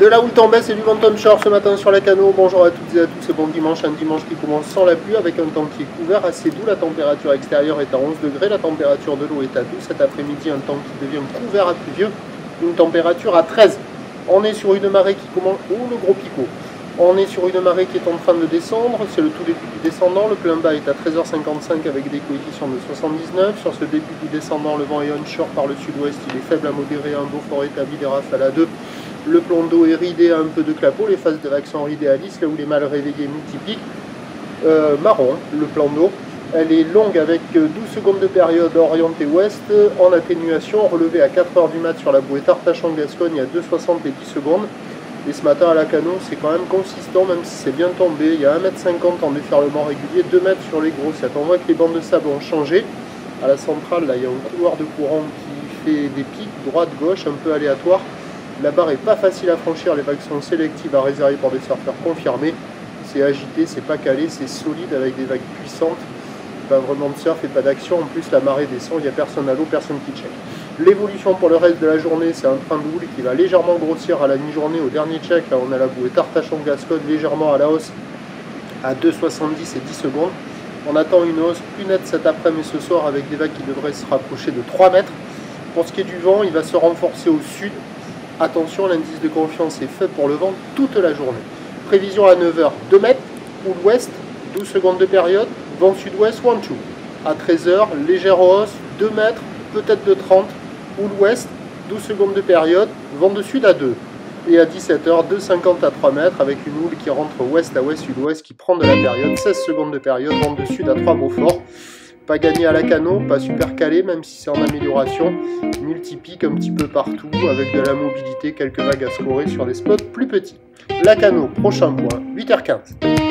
De la houle en baisse et du vent onshore ce matin sur la Cano. Bonjour à toutes et à tous et bon dimanche. Un dimanche qui commence sans la pluie avec un temps qui est couvert, assez doux. La température extérieure est à 11 degrés. La température de l'eau est à 12. Cet après-midi, un temps qui devient couvert à pluvieux. Une température à 13. On est sur une marée qui commence... Oh, le gros picot. On est sur une marée qui est en train de descendre. C'est le tout début du descendant. Le plein bas est à 13h55 avec des coefficients de 79. Sur ce début du descendant, le vent est onshore par le sud-ouest. Il est faible à modéré. Un beau fort établi des rafales à 2. Le plan d'eau est ridé à un peu de clapot, les phases de vagues sont ridées à lisse, là où les mâles réveillés multipliquent. Marron, le plan d'eau. Elle est longue avec 12 secondes de période orientée ouest, en atténuation, relevée à 4h du mat sur la bouée Tartache-en-Gascogne à 2,60 et 10 secondes. Et ce matin à la Cano, c'est quand même consistant, même si c'est bien tombé. Il y a 1,50 m en déferlement régulier, 2 mètres sur les grossettes. On voit que les bandes de sable ont changé. À la centrale, là, il y a un couloir de courant qui fait des pics, droite-gauche, un peu aléatoire. La barre est pas facile à franchir, les vagues sont sélectives à réserver pour des surfeurs confirmés. C'est agité, c'est pas calé, c'est solide avec des vagues puissantes. Pas vraiment de surf et pas d'action. En plus, la marée descend, il n'y a personne à l'eau, personne qui check. L'évolution pour le reste de la journée, c'est un train de houle qui va légèrement grossir à la mi-journée. Au dernier check, là, on a la bouée Tartache-en-Gascogne légèrement à la hausse à 2,70 et 10 secondes. On attend une hausse plus nette cet après-midi et ce soir avec des vagues qui devraient se rapprocher de 3 mètres. Pour ce qui est du vent, il va se renforcer au sud. Attention, l'indice de confiance est fait pour le vent toute la journée. Prévision à 9h, 2 mètres, houle ouest, 12 secondes de période, vent sud-ouest, 1-2. À 13h, légère hausse, 2 mètres, peut-être de 30, houle ouest, 12 secondes de période, vent de sud à 2. Et à 17h, 2,50 à 3 mètres avec une houle qui rentre ouest à ouest, sud-ouest qui prend de la période, 16 secondes de période, vent de sud à 3 Beaufort. Pas gagné à la Cano, pas super calé, même si c'est en amélioration. Multipique un petit peu partout, avec de la mobilité, quelques vagues à scorer sur des spots plus petits. La Cano, prochain point, 8h15.